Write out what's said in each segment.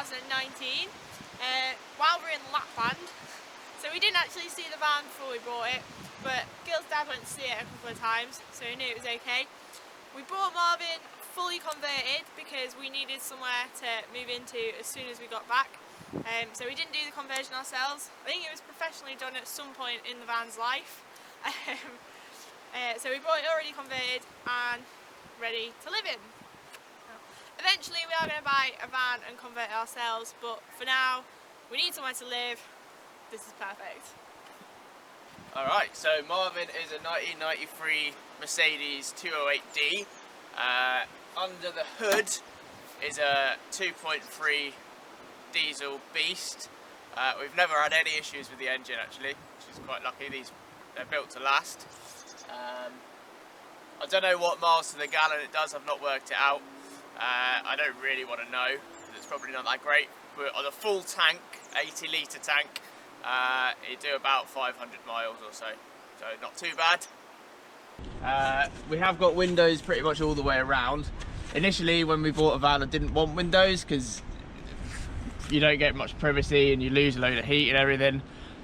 2019 while we were in Lapland. So we didn't actually see the van before we bought it, but Gil's dad went to see it a couple of times, so he knew it was okay. We bought Marvin fully converted because we needed somewhere to move into as soon as we got back. So we didn't do the conversion ourselves. I think it was professionally done at some point in the van's life. So we bought it already converted and ready to live in. Eventually we are going to buy a van and convert it ourselves, but for now we need somewhere to live. This is perfect. Alright, so Marvin is a 1993 Mercedes 208D. Under the hood is a 2.3 diesel beast. We've never had any issues with the engine actually, which is quite lucky. They're built to last. I don't know what miles to the gallon it does, I've not worked it out. I don't really want to know, because it's probably not that great, but on a full tank, 80 litre tank, it do about 500 miles or so not too bad. We have got windows pretty much all the way around. Initially when we bought a van I didn't want windows because you don't get much privacy and you lose a load of heat and everything.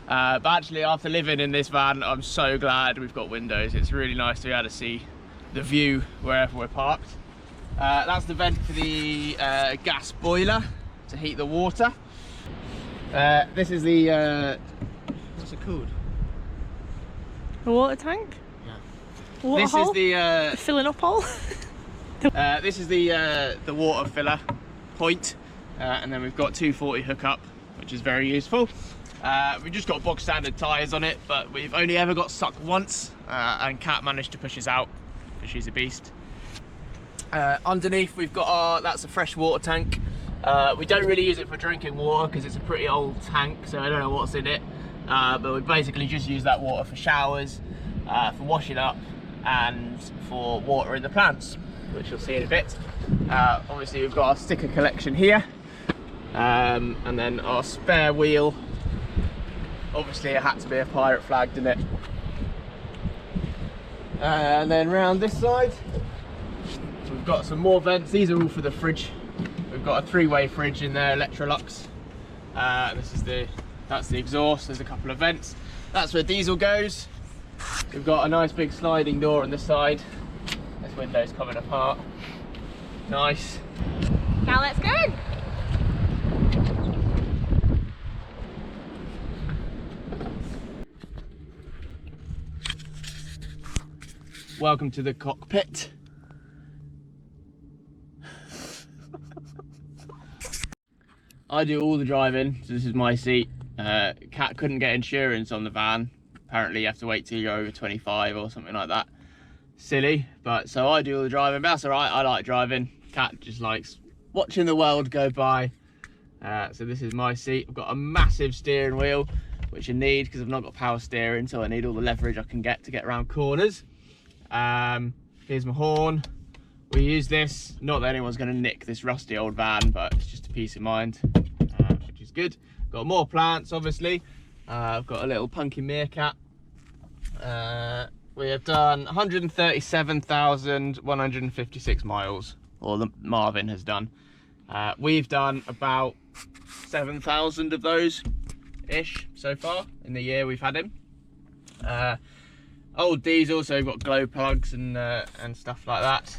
But actually after living in this van I'm so glad we've got windows. It's really nice to be able to see the view wherever we're parked. That's the vent for the gas boiler to heat the water. This is the what's it called? A water tank? Yeah. Water this hole? Is the filling up hole. this is the water filler point, and then we've got 240 hookup, which is very useful. We've just got box standard tyres on it, but we've only ever got stuck once, and Kat managed to push us out because she's a beast. Underneath we've got that's a freshwater tank. We don't really use it for drinking water because it's a pretty old tank, so I don't know what's in it. But we basically just use that water for showers, for washing up, and for watering the plants, which you'll see in a bit. Obviously we've got our sticker collection here, and then our spare wheel. Obviously it had to be a pirate flag, didn't it? And then round this side we've got some more vents. These are all for the fridge. We've got a three-way fridge in there, Electrolux. That's the exhaust. There's a couple of vents. That's where diesel goes. We've got a nice big sliding door on this side. This window's coming apart. Nice. Now let's go. Welcome to the cockpit. I do all the driving, so this is my seat. Kat couldn't get insurance on the van. Apparently you have to wait till you're over 25 or something like that. Silly, but so I do all the driving, but that's alright, I like driving. Kat just likes watching the world go by. So this is my seat. I've got a massive steering wheel, which I need because I've not got power steering, so I need all the leverage I can get to get around corners. Here's my horn. We use this, not that anyone's going to nick this rusty old van, but it's just a peace of mind, which is good. Got more plants, obviously. I've got a little punky meerkat. We have done 137,156 miles, or Marvin has done. We've done about 7,000 of those ish so far in the year we've had him. Old diesel, so we've got glow plugs and stuff like that.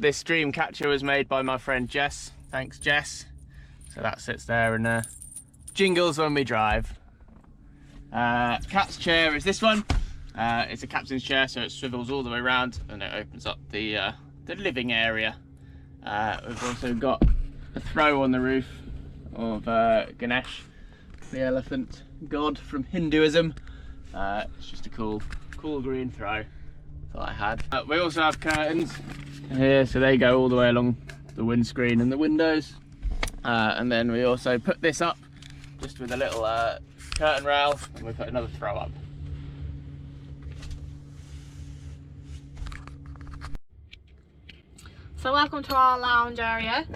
This stream catcher was made by my friend Jess. Thanks, Jess. So that sits there and jingles when we drive. Kat's chair is this one. It's a captain's chair, so it swivels all the way around and it opens up the living area. We've also got a throw on the roof of Ganesh, the elephant god from Hinduism. It's just a cool green throw that I had. We also have curtains here, so they go all the way along the windscreen and the windows. And then we also put this up just with a little curtain rail, and we put another throw up. So welcome to our lounge area.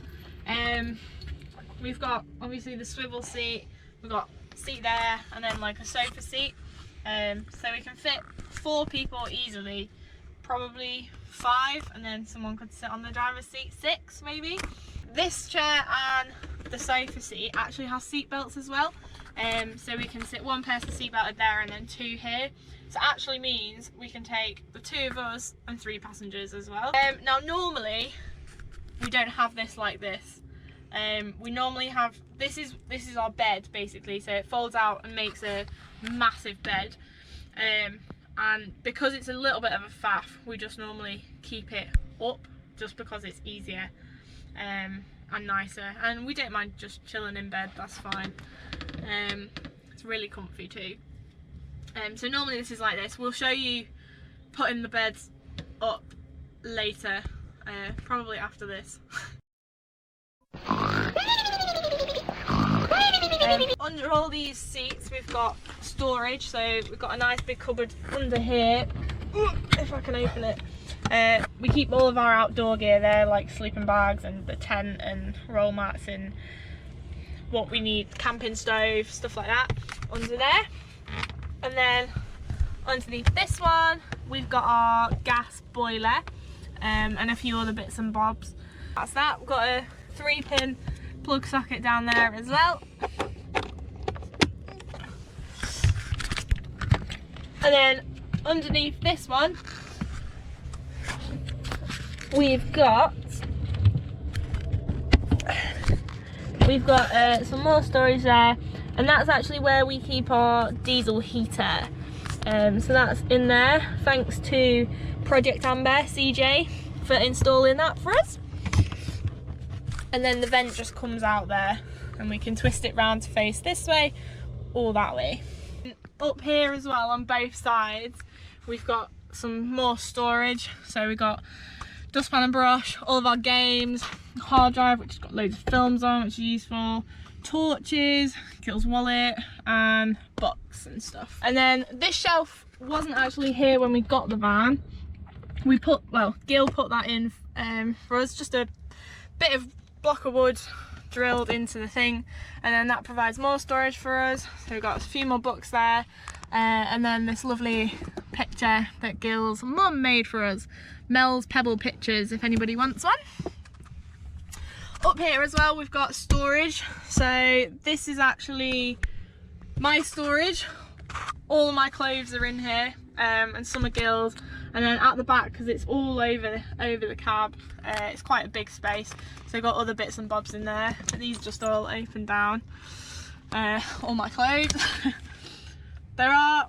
We've got obviously the swivel seat, we've got a seat there, and then like a sofa seat. So we can fit 4 people easily, probably 5, and then someone could sit on the driver's seat, 6 maybe. This chair and the sofa seat actually has seat belts as well. So we can sit one person seatbelted there and then 2 here. So it actually means we can take the 2 of us and 3 passengers as well. Now normally we don't have this like this. We normally have, this is our bed basically, so it folds out and makes a massive bed. And because it's a little bit of a faff, we just normally keep it up just because it's easier and nicer, and we don't mind just chilling in bed, that's fine. It's really comfy too. So normally this is like this. We'll show you putting the beds up later, probably after this. Under all these seats we've got storage, so we've got a nice big cupboard under here, if I can open it. We keep all of our outdoor gear there, like sleeping bags and the tent and roll mats and what we need, camping stove, stuff like that, under there. And then underneath this one we've got our gas boiler and a few other bits and bobs. That's that. We've got a 3-pin plug socket down there as well. And then underneath this one we've got some more storage there, and that's actually where we keep our diesel heater. So that's in there, thanks to Project Amber CJ for installing that for us. And then the vent just comes out there and we can twist it round to face this way or that way. Up here as well on both sides we've got some more storage, so we've got dustpan and brush, all of our games, hard drive which has got loads of films on which is useful, torches, Gil's wallet and books and stuff. And then this shelf wasn't actually here when we got the van. Gil put that in for us, just a bit of block of wood drilled into the thing, and then that provides more storage for us. So we've got a few more books there, and then this lovely picture that Gil's mum made for us, Mel's Pebble Pictures, if anybody wants one. Up here as well we've got storage, so this is actually my storage. All of my clothes are in here, and some of Gil's, and then at the back, because it's all over the cab, it's quite a big space, so I've got other bits and bobs in there, but these just all open down. All my clothes.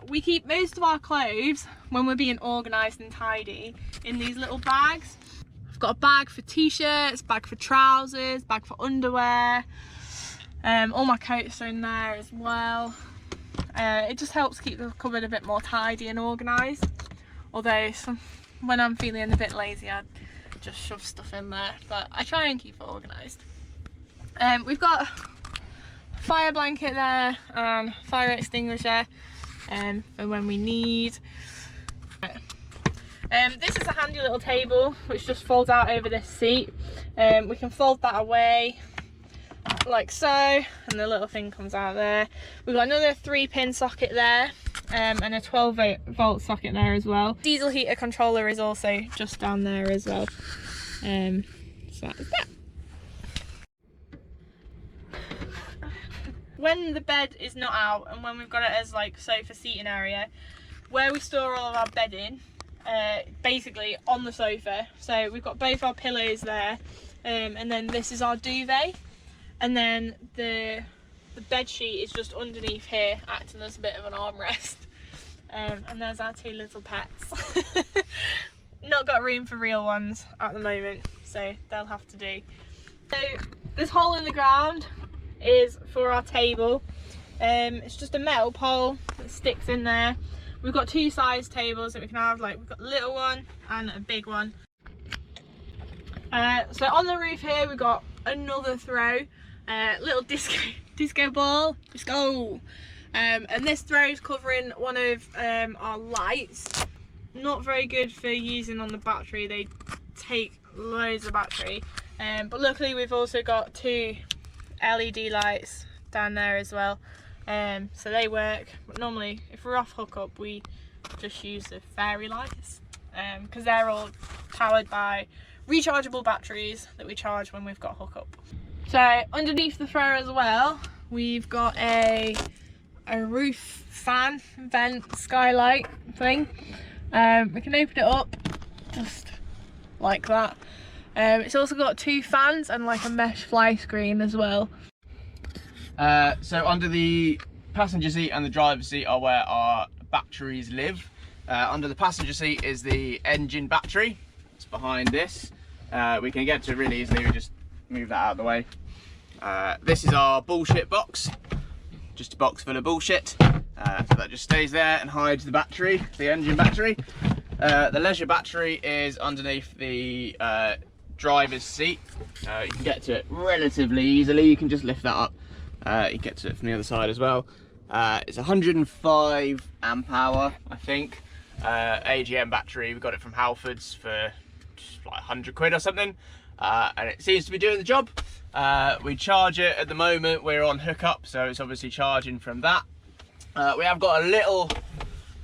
We keep most of our clothes, when we're being organised and tidy, in these little bags. I've got a bag for t-shirts, bag for trousers, bag for underwear, all my coats are in there as well. It just helps keep the cupboard a bit more tidy and organised, although when I'm feeling a bit lazy I just shove stuff in there, but I try and keep it organised. We've got a fire blanket there and fire extinguisher for when we need. This is a handy little table which just folds out over this seat. We can fold that away like so, and the little thing comes out there. We've got another 3-pin socket there, and a 12-volt socket there as well. Diesel heater controller is also just down there as well. So that's that. When the bed is not out and when we've got it as like sofa seating area, where we store all of our bedding, basically on the sofa. So we've got both our pillows there, and then this is our duvet, and then the bed sheet is just underneath here, acting as a bit of an armrest. And there's our 2 little pets. Not got room for real ones at the moment, so they'll have to do. So this hole in the ground is for our table. It's just a metal pole that sticks in there. We've got 2 size tables that we can have, like we've got a little one and a big one. So on the roof here we've got another throw, little disco ball, and this throw is covering one of our lights. Not very good for using on the battery, they take loads of battery, but luckily we've also got 2 LED lights down there as well, so they work. But normally if we're off hookup we just use the fairy lights, because they're all powered by rechargeable batteries that we charge when we've got hookup. So underneath the thrower as well, we've got a roof fan, vent, skylight thing. We can open it up just like that. It's also got 2 fans and like a mesh fly screen as well. So under the passenger seat and the driver's seat are where our batteries live. Under the passenger seat is the engine battery. It's behind this. We can get to it really easily. We just move that out of the way. This is our bullshit box. Just a box full of bullshit. So that just stays there and hides the battery, the engine battery. The leisure battery is underneath the driver's seat. You can get to it relatively easily. You can just lift that up. You can get to it from the other side as well. It's 105 amp hour, I think. AGM battery. We got it from Halfords for just like 100 quid or something. And it seems to be doing the job. We charge it at the moment. We're on hookup, so it's obviously charging from that. We have got a little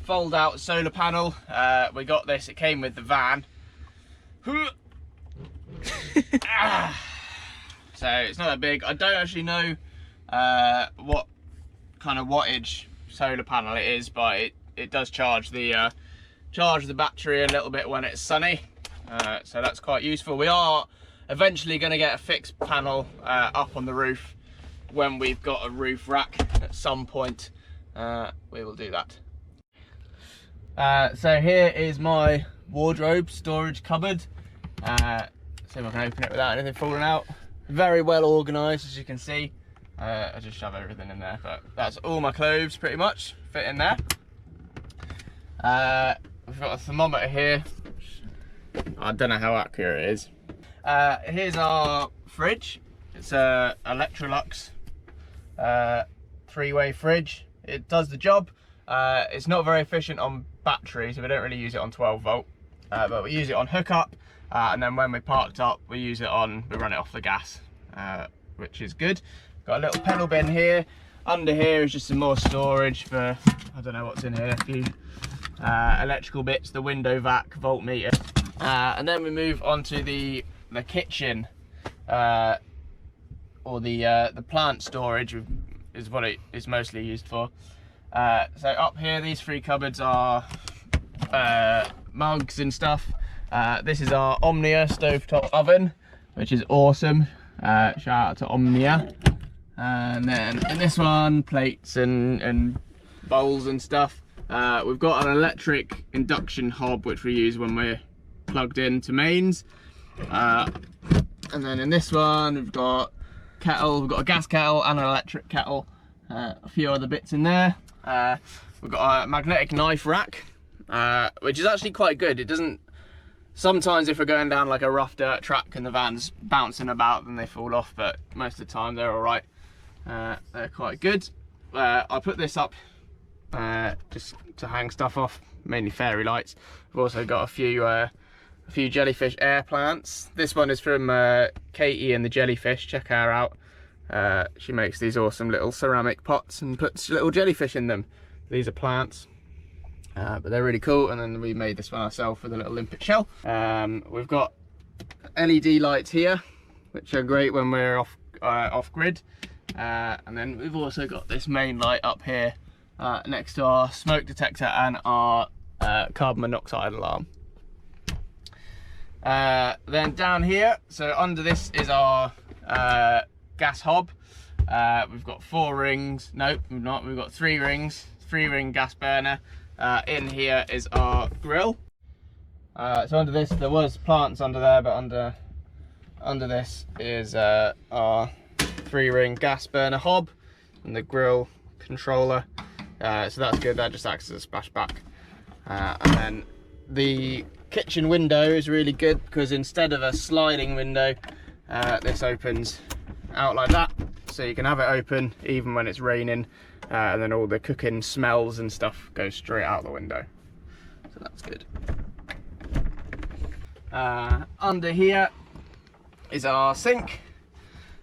fold out solar panel. We got this, it came with the van. So it's not that big. I don't actually know what kind of wattage solar panel it is, but it does charge the battery a little bit when it's sunny. So that's quite useful. We are eventually going to get a fixed panel up on the roof when we've got a roof rack at some point. We will do that. So here is my wardrobe storage cupboard. See if I can open it without anything falling out. Very well organised, as you can see. I just shove everything in there, but that's all my clothes pretty much fit in there. We've got a thermometer here. I don't know how accurate it is. Here's our fridge. It's a Electrolux Freeway Fridge. It does the job. It's not very efficient on battery, so we don't really use it on 12 volt, but we use it on hookup, and then when we're parked up, we run it off the gas, which is good. Got a little pedal bin here. Under here is just some more storage for, I don't know what's in here, a few electrical bits, the window vac, voltmeter, and then we move on to the kitchen, or the plant storage is what it is mostly used for. So up here, these 3 cupboards are mugs and stuff. This is our Omnia stovetop oven, which is awesome. Shout out to Omnia. And then in this one, plates and bowls and stuff. We've got an electric induction hob, which we use when we're plugged into mains. And then in this one, we've got kettle. We've got a gas kettle and an electric kettle. A few other bits in there. We've got a magnetic knife rack, which is actually quite good. It doesn't, sometimes if we're going down like a rough dirt track and the van's bouncing about, then they fall off, but most of the time they're all right. They're quite good. I put this up just to hang stuff off, mainly fairy lights. We've also got a few jellyfish air plants. This one is from Katie and the Jellyfish. Check her out. She makes these awesome little ceramic pots and puts little jellyfish in them. These are plants, but they're really cool. And then we made this one ourselves with a little limpet shell. We've got LED lights here, which are great when we're off grid. And then we've also got this main light up here next to our smoke detector and our carbon monoxide alarm. Then down here, so under this is our gas hob. We've got 4 rings. Nope, we've not. We've got 3 rings, 3-ring gas burner. In here is our grill. So under this, there was plants under there, but under this is our 3-ring gas burner hob and the grill controller. So that's good. That just acts as a splashback. And then the kitchen window is really good because instead of a sliding window, this opens out like that, so you can have it open even when it's raining, and then all the cooking smells and stuff go straight out the window, so that's good. Under here is our sink,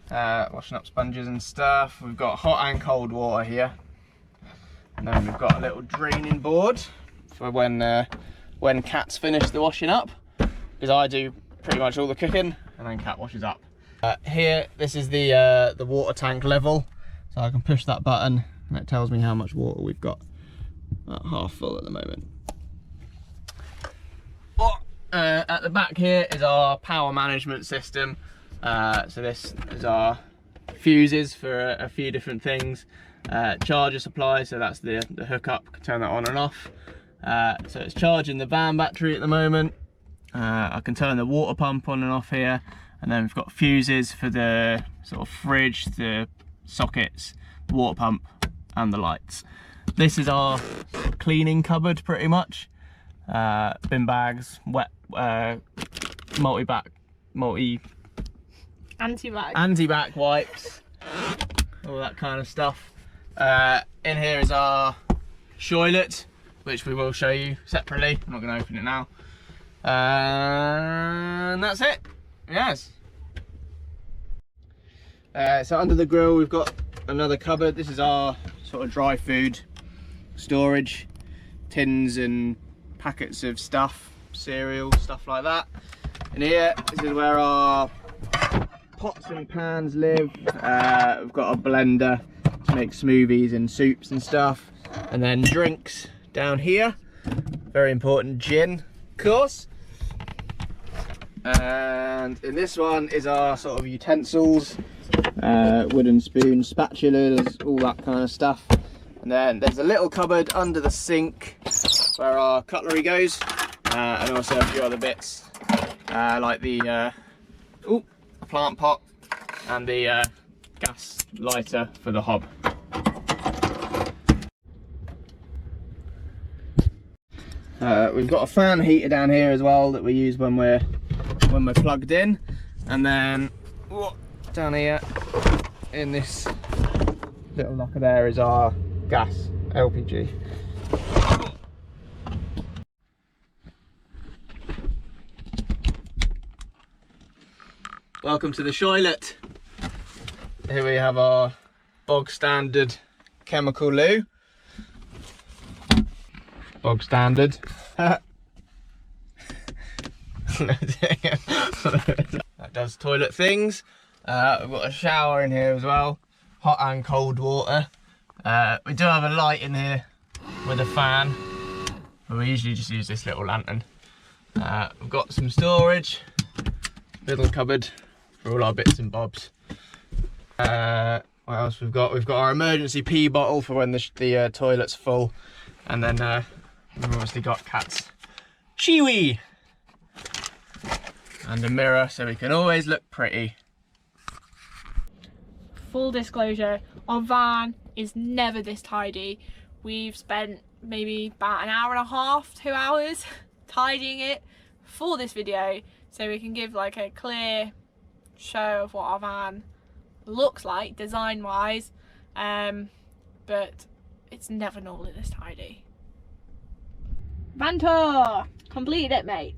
washing up sponges and stuff. We've got hot and cold water here, and then we've got a little draining board for when Kat's finished the washing up, because I do pretty much all the cooking and then Kat washes up. Here, this is the water tank level, so I can push that button and it tells me how much water we've got. About half full at the moment. At the back here is our power management system. So this is our fuses for a few different things. Charger supply, so that's the hookup, can turn that on and off. So it's charging the van battery at the moment. I can turn the water pump on and off here, and then we've got fuses for the sort of fridge, the sockets, the water pump and the lights. This is our cleaning cupboard pretty much. Bin bags, wet, anti-bac wipes, all that kind of stuff. In here is our toilet, which we will show you separately. I'm not going to open it now. And that's it. Yes. So under the grill we've got another cupboard. This is our sort of dry food storage, tins and packets of stuff, cereal, stuff like that. In here, this is where our pots and pans live. We've got a blender to make smoothies and soups and stuff, and then drinks down here. Very important, gin, of course. And in this one is our sort of utensils, wooden spoons, spatulas, all that kind of stuff. And then there's a little cupboard under the sink where our cutlery goes, and also a few other bits like the plant pot and the gas lighter for the hob. We've got a fan heater down here as well that we use when we're plugged in, and then down here in this little locker there is our gas LPG. Welcome to the toilet. Here we have our bog standard chemical loo. Bog standard. That does toilet things. We've got a shower in here as well, hot and cold water. We do have a light in here with a fan, but we usually just use this little lantern. We've got some storage, little cupboard for all our bits and bobs. What else we've got? We've got our emergency pee bottle for when the toilet's full, and then we've obviously got Cat's Chewy and a mirror so we can always look pretty. Full disclosure, our van is never this tidy. We've spent maybe about an hour and a half, 2 hours tidying it for this video, so we can give like a clear show of what our van looks like design wise, but it's never normally this tidy. Van tour! Completed it, mate.